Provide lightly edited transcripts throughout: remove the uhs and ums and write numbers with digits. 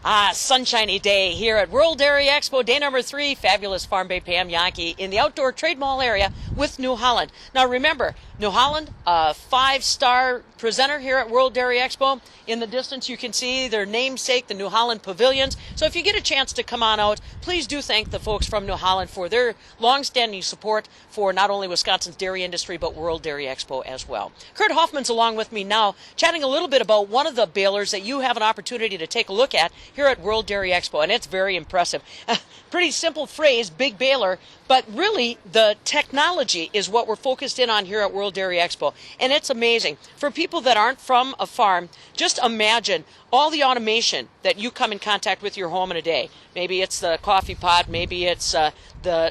Sunshiny day here at World Dairy Expo, day number 3, fabulous Farm Bay Pam Yankee in the outdoor trade mall area with New Holland. Now remember, New Holland, a 5-star presenter here at World Dairy Expo. In the distance you can see their namesake, the New Holland Pavilions. So if you get a chance to come on out, please do thank the folks from New Holland for their long-standing support for not only Wisconsin's dairy industry, but World Dairy Expo as well. Curt Hoffman's along with me now, chatting a little bit about one of the balers that you have an opportunity to take a look at here at World Dairy Expo, and it's very impressive. Pretty simple phrase, big baler, but really the technology is what we're focused in on here at World Dairy Expo, and it's amazing. For people that aren't from a farm, just imagine all the automation that you come in contact with your home in a day. Maybe it's the coffee pot, maybe it's the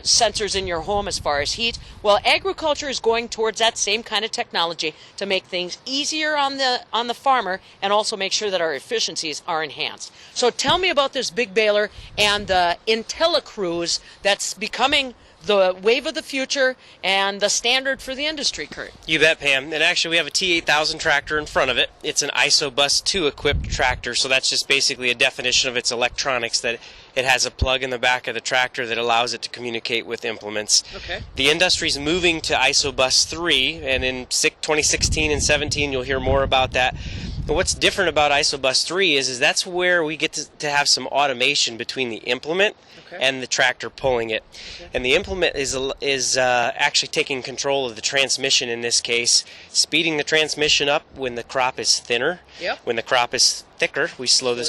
sensors in your home as far as heat. Well, agriculture is going towards that same kind of technology to make things easier on the farmer and also make sure that our efficiencies are enhanced. So tell me about this big baler and the IntelliCruise that's becoming the wave of the future and the standard for the industry, Curt. You bet, Pam. And actually we have a T8000 tractor in front of it. It's an ISOBUS 2 equipped tractor, so that's just basically a definition of its electronics, that it has a plug in the back of the tractor that allows it to communicate with implements. Okay. The industry's moving to ISOBUS 3, and in 2016 and 17 you'll hear more about that. But what's different about ISOBUS 3 is that's where we get to have some automation between the implement and the tractor pulling it. Okay. And the implement is actually taking control of the transmission in this case, speeding the transmission up when the crop is thinner. Yep. When the crop is thicker, we slow the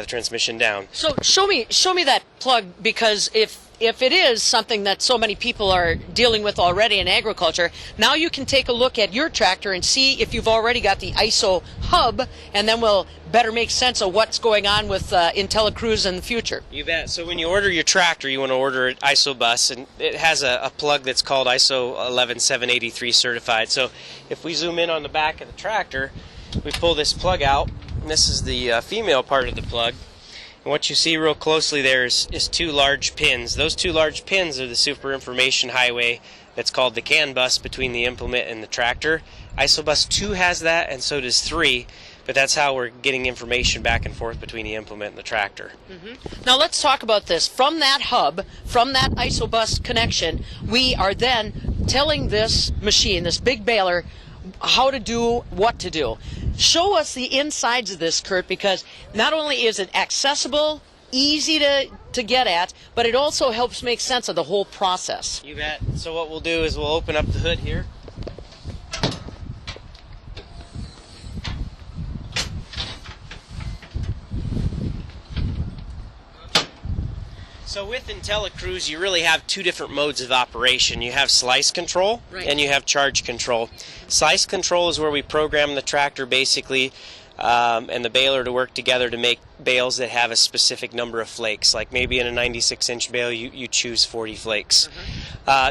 transmission down. So show me that plug, because if it is something that so many people are dealing with already in agriculture, now you can take a look at your tractor and see if you've already got the ISO hub, and then we'll better make sense of what's going on with IntelliCruise in the future. You bet. So when you order your tractor, you want to order it ISOBUS, and it has a plug that's called ISO 11783 certified. So if we zoom in on the back of the tractor, we pull this plug out, and this is the female part of the plug. And what you see real closely there is 2 large pins. Those 2 large pins are the super information highway that's called the CAN bus between the implement and the tractor. ISOBUS 2 has that, and so does 3, but that's how we're getting information back and forth between the implement and the tractor. Mm-hmm. Now let's talk about this. From that hub, from that ISOBUS connection, we are then telling this machine, this big baler, how to do what to do. Show us the insides of this, Curt, because not only is it accessible, easy to get at, but it also helps make sense of the whole process. You bet. So what we'll do is we'll open up the hood here. So with IntelliCruise, you really have 2 different modes of operation. You have slice control, and you have charge control. Slice control is where we program the tractor basically and the baler to work together to make bales that have a specific number of flakes. Like maybe in a 96-inch bale, you choose 40 flakes.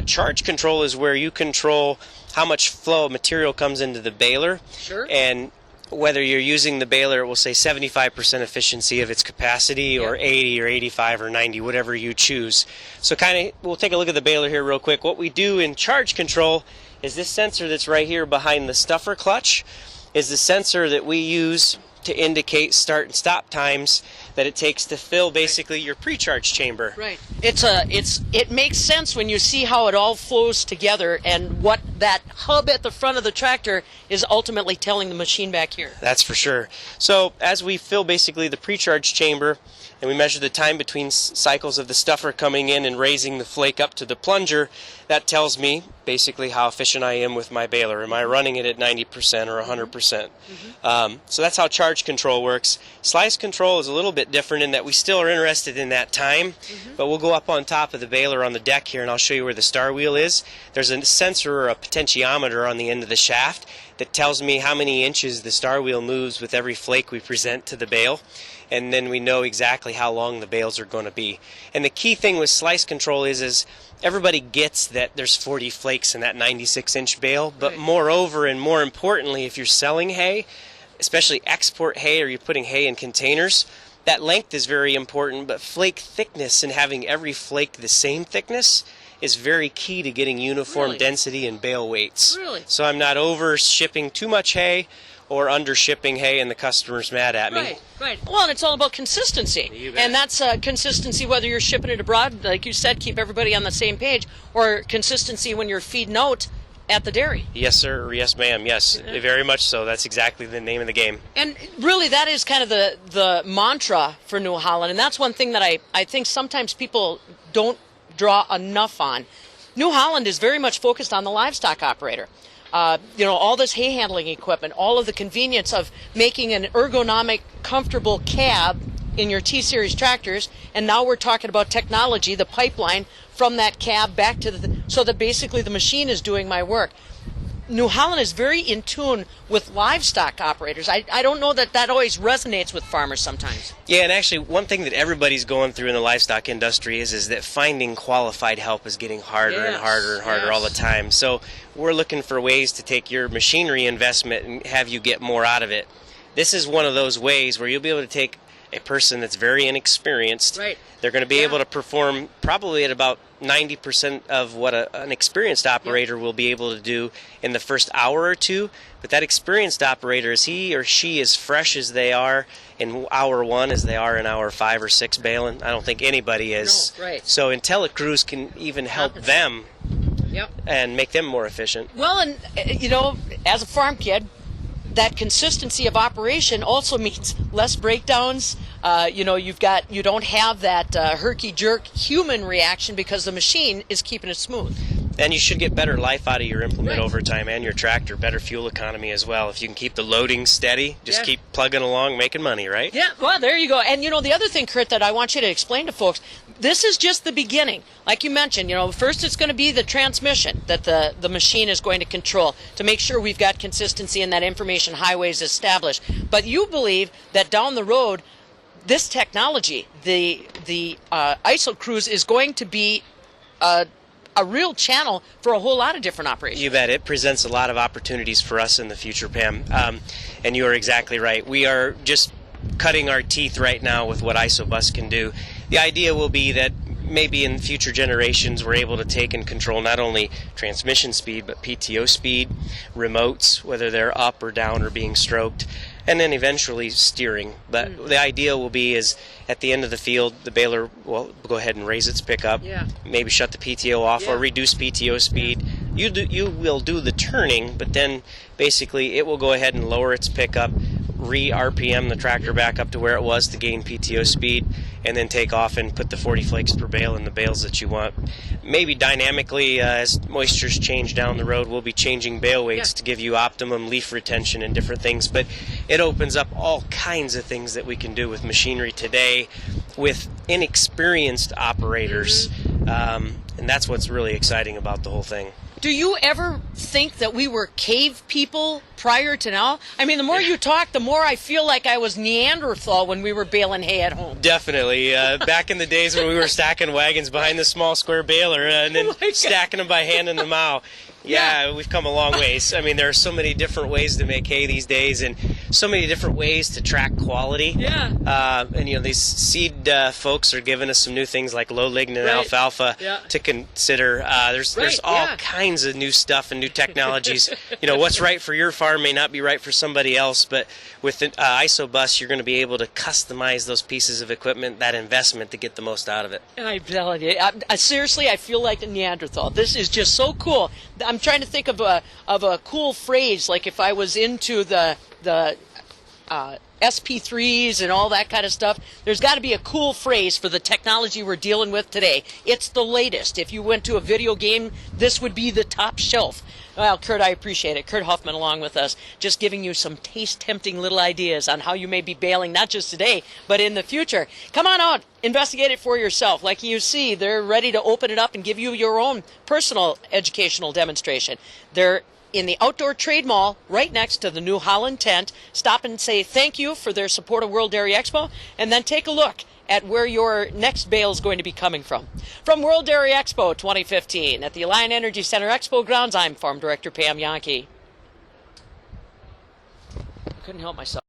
Charge control is where you control how much flow of material comes into the baler. Sure. And whether you're using the baler, it will say 75% efficiency of its capacity, or 80 or 85 or 90, whatever you choose. So we'll take a look at the baler here real quick. What we do in charge control is this sensor that's right here behind the stuffer clutch is the sensor that we use to indicate start and stop times that it takes to fill basically your pre-charge chamber. Right. It makes sense when you see how it all flows together and what that hub at the front of the tractor is ultimately telling the machine back here. That's for sure. So as we fill basically the pre-charge chamber and we measure the time between cycles of the stuffer coming in and raising the flake up to the plunger, that tells me basically how efficient I am with my baler. Am I running it at 90% or 100%? So that's how charge control works. Slice control is a little bit different in that we still are interested in that time, but we'll go up on top of the baler on the deck here and I'll show you where the star wheel is. There's a sensor or a potentiometer on the end of the shaft that tells me how many inches the star wheel moves with every flake we present to the bale, and then we know exactly how long the bales are going to be. And the key thing with slice control is everybody gets that there's 40 flakes in that 96-inch bale, but moreover and more importantly, if you're selling hay, especially export hay or you're putting hay in containers, that length is very important, but flake thickness and having every flake the same thickness is very key to getting uniform density and bale weights. Really? So I'm not over shipping too much hay or under shipping hay and the customer's mad at me. Right. Well, and it's all about consistency. You bet. And that's consistency whether you're shipping it abroad, like you said, keep everybody on the same page, or consistency when you're feeding out at the dairy. Yes, sir. Or yes, ma'am. Yes, very much so. That's exactly the name of the game. And really, that is kind of the mantra for New Holland. And that's one thing that I think sometimes people don't draw enough on. New Holland is very much focused on the livestock operator. All this hay handling equipment, all of the convenience of making an ergonomic, comfortable cab in your T-Series tractors, and now we're talking about technology, the pipeline from that cab back to so that basically the machine is doing my work. New Holland is very in tune with livestock operators. I don't know that always resonates with farmers sometimes. Yeah, and actually one thing that everybody's going through in the livestock industry is that finding qualified help is getting harder and harder and harder all the time. So we're looking for ways to take your machinery investment and have you get more out of it. This is one of those ways where you'll be able to take a person that's very inexperienced. Right. They're going to be able to perform probably at about 90% of what an experienced operator will be able to do in the first hour or two. But that experienced operator, is he or she as fresh as they are in hour one as they are in hour 5 or 6 baling? I don't think anybody is. No, right. So IntelliCruise can even help them and make them more efficient. Well, and as a farm kid, that consistency of operation also means less breakdowns. You don't have that herky-jerk human reaction because the machine is keeping it smooth. And you should get better life out of your implement over time and your tractor, better fuel economy as well. If you can keep the loading steady, just keep plugging along, making money, right? Yeah, well, there you go. And, the other thing, Curt, that I want you to explain to folks, this is just the beginning. Like you mentioned, first it's going to be the transmission that the machine is going to control to make sure we've got consistency and that information highway is established. But you believe that down the road, this technology, the IsoCruise, is going to be a real channel for a whole lot of different operations. You bet. It presents a lot of opportunities for us in the future, Pam. And you are exactly right. We are just cutting our teeth right now with what IsoBus can do. The idea will be that maybe in future generations we're able to take and control not only transmission speed but PTO speed, remotes, whether they're up or down or being stroked, and then eventually steering. But the idea will be is at the end of the field, the baler will go ahead and raise its pickup, maybe shut the PTO off or reduce PTO speed. You will do the turning, but then basically it will go ahead and lower its pickup, re-RPM the tractor back up to where it was to gain PTO speed, and then take off and put the 40 flakes per bale in the bales that you want. Maybe dynamically, as moisture's change down the road, we'll be changing bale weights to give you optimum leaf retention and different things, but it opens up all kinds of things that we can do with machinery today with inexperienced operators, and that's what's really exciting about the whole thing. Do you ever think that we were cave people prior to now? I mean, the more you talk, the more I feel like I was Neanderthal when we were baling hay at home. Definitely. Back in the days when we were stacking wagons behind the small square baler and then stacking them by hand in the mow. Yeah, we've come a long ways. I mean, there are so many different ways to make hay these days and so many different ways to track quality. And, these seed folks are giving us some new things like low lignin alfalfa to consider. There's all kinds of new stuff and new technologies. What's right for your farm may not be right for somebody else, but with the IsoBus, you're going to be able to customize those pieces of equipment, that investment, to get the most out of it. I'm telling you, seriously, I feel like a Neanderthal. This is just so cool. I'm trying to think of a cool phrase, like if I was into the SP3s and all that kind of stuff. There's got to be a cool phrase for the technology we're dealing with today. It's the latest. If you went to a video game, this would be the top shelf. Well, Curt, I appreciate it. Curt Hoffman along with us, just giving you some taste-tempting little ideas on how you may be baling, not just today, but in the future. Come on out. Investigate it for yourself. Like you see, they're ready to open it up and give you your own personal educational demonstration. They're in the Outdoor Trade Mall right next to the New Holland tent. Stop and say thank you for their support of World Dairy Expo, and then take a look at where your next bale is going to be coming from. From World Dairy Expo 2015 at the Alliant Energy Center Expo grounds, I'm Farm Director Pam Yankee. I couldn't help myself.